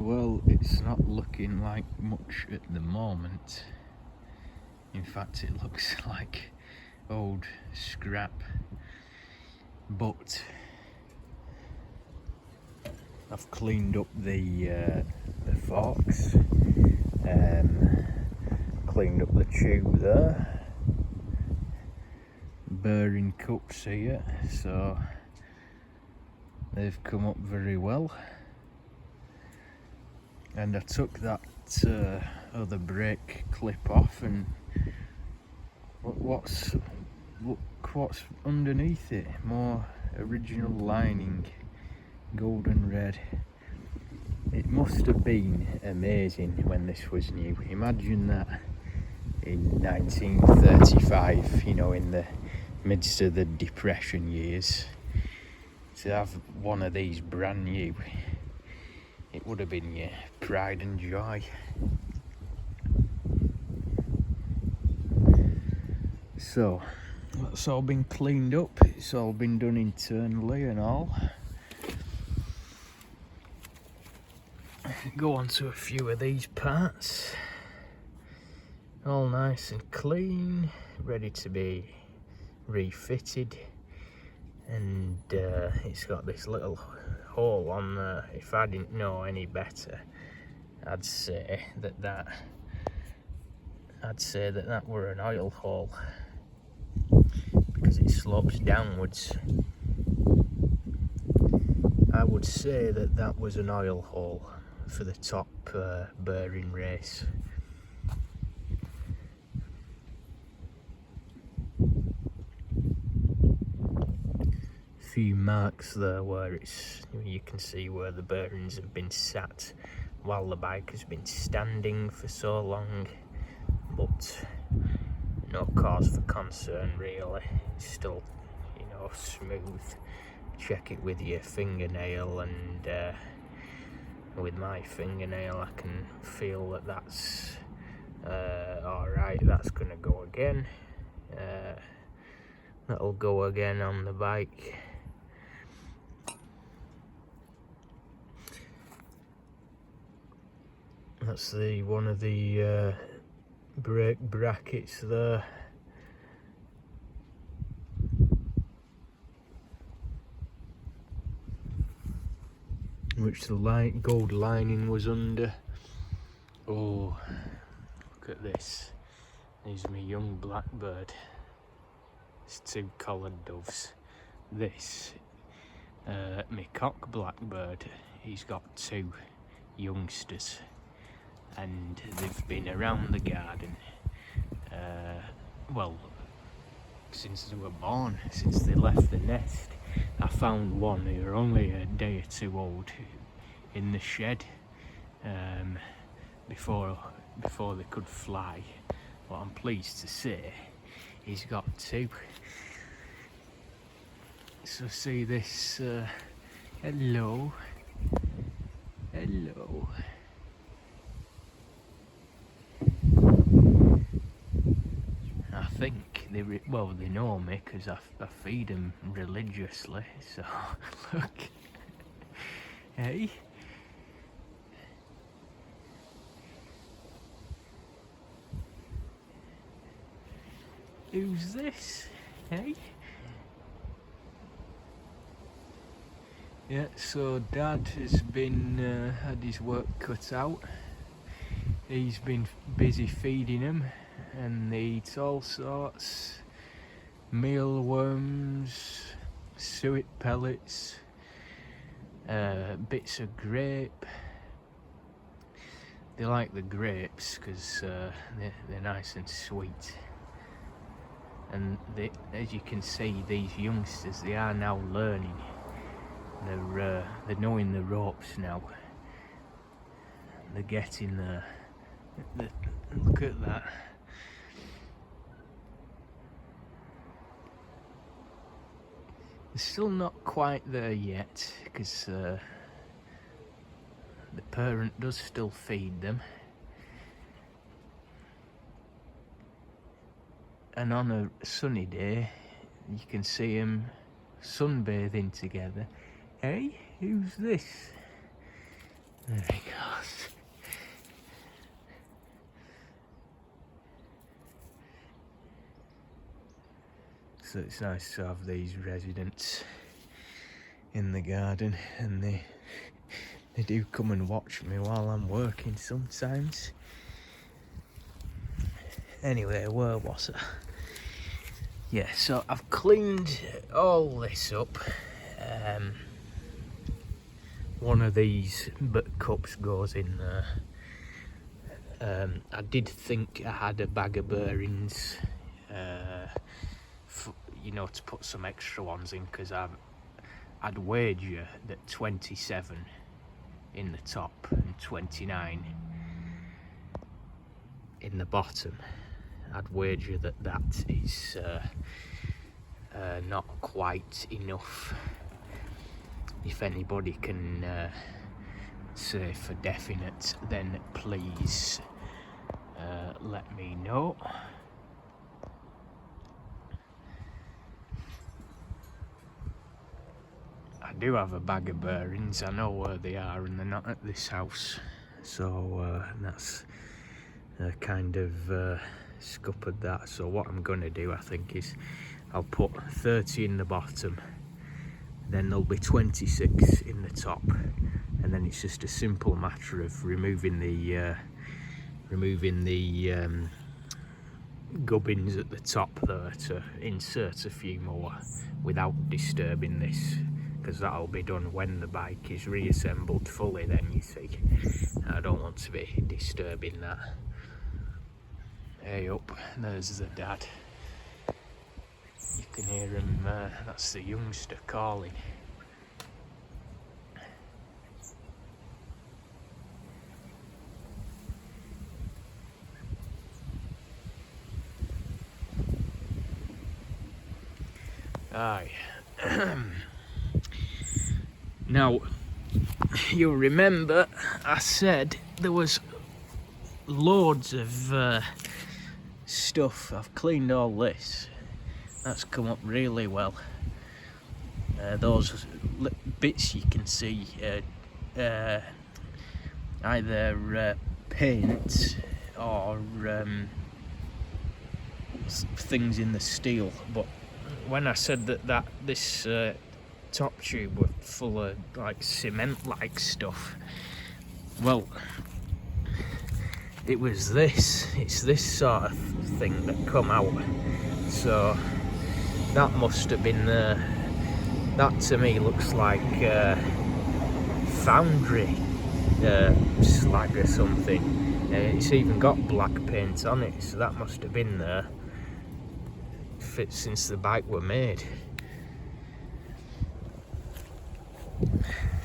Well, it's not looking like much at the moment. In fact, it looks like old scrap. But I've cleaned up the forks, cleaned up the tube there, bearing cups here, so they've come up very well. And I took that other brake clip off, and look what's underneath it. More original lining, golden red. It must have been amazing when this was new. Imagine that in 1935, you know, in the midst of the Depression years, to have one of these brand new. It would have been your pride and joy. So that's all been cleaned up, it's all been done internally and all. Go on to a few of these parts, all nice and clean, ready to be refitted. And it's got this little hole on there. If I didn't know any better, I'd say that were an oil hole, because it slopes downwards. I would say that was an oil hole for the top bearing race. Few marks there where you can see where the bearings have been sat while the bike has been standing for so long, but no cause for concern really. It's still, you know, smooth. Check it with your fingernail, and with my fingernail I can feel that that's alright. That's gonna go again. That'll go again on the bike. That's one of the brake brackets there. Which the gold lining was under. Oh, look at this. There's my young blackbird. It's two collared doves. This, my cock blackbird, he's got two youngsters, and they've been around the garden, well, since they were born, since they left the nest. I found one who were only a day or two old in the shed, before they could fly. But I'm pleased to say he's got two. So see this, hello. I think they know me because I feed them religiously. So look, hey. Who's this? Hey? Yeah, so Dad has been had his work cut out. He's been busy feeding them, and they eat all sorts: mealworms, suet pellets, bits of grape. They like the grapes because they're nice and sweet. And as you can see, these youngsters, they are now learning. They're knowing the ropes now. They're getting there. Look at that. They're still not quite there yet, because the parent does still feed them. And on a sunny day, you can see them sunbathing together. Hey, who's this? There he goes. So it's nice to have these residents in the garden, and they do come and watch me while I'm working sometimes. Anyway, where was I? Yeah, so I've cleaned all this up. One of these cups goes in there. I did think I had a bag of bearings, you know, to put some extra ones in, because I'd wager that 27 in the top and 29 in the bottom. I'd wager that is not quite enough. If anybody can say for definite, then please let me know. I do have a bag of bearings. I know where they are, and they're not at this house, so that's kind of scuppered that. So what I'm going to do, I think, is I'll put 30 in the bottom, then there'll be 26 in the top, and then it's just a simple matter of removing the gubbins at the top there to insert a few more without disturbing this, because that'll be done when the bike is reassembled fully then, you see. I don't want to be disturbing that. Hey up, there's the dad. You can hear him, that's the youngster calling. Aye. Now, you'll remember I said there was loads of stuff. I've cleaned all this. That's come up really well. Those bits you can see, either paint or things in the steel. But when I said that this top tube were full of like cement-like stuff, well, it was this. It's this sort of thing that come out. So that must have been that to me looks like foundry slag or something. It's even got black paint on it, so that must have been there since the bike were made.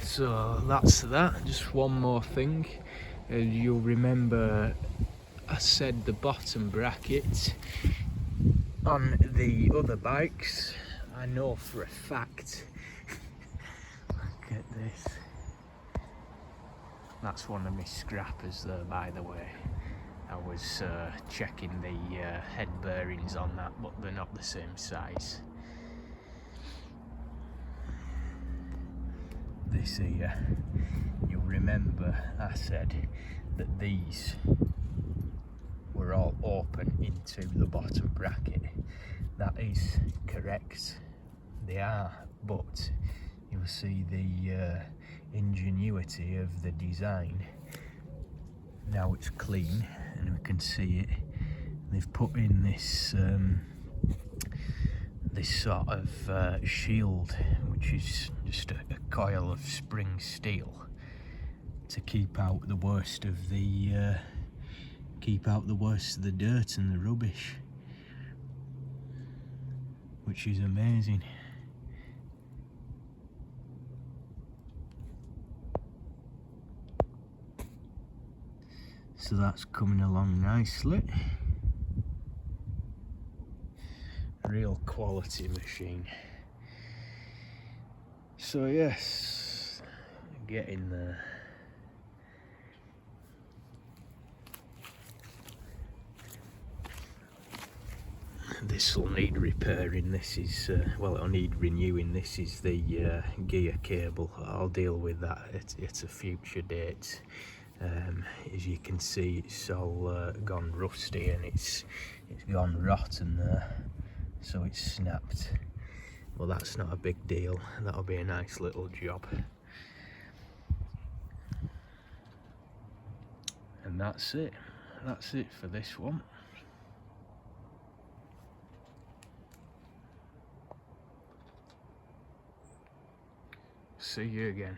So that's that. Just one more thing. You'll remember I said the bottom bracket on the other bikes, I know for a fact. Look at this. That's one of my scrappers there, by the way. I was checking the head bearings on that, but they're not the same size. This here, you'll remember I said that these were all open into the bottom bracket. That is correct, they are, but you'll see the ingenuity of the design. Now it's clean and we can see it. They've put in this this sort of shield, which is just a coil of spring steel to keep out the worst of the dirt and the rubbish, which is amazing. So that's coming along nicely. Real quality machine. So yes, getting there. this will need repairing. This is well, it'll need renewing. This is the gear cable. I'll deal with that at a future date. As you can see, it's all gone rusty and it's gone rotten there, so it's snapped. Well, that's not a big deal. That'll be a nice little job. And that's it. That's it for this one. See you again.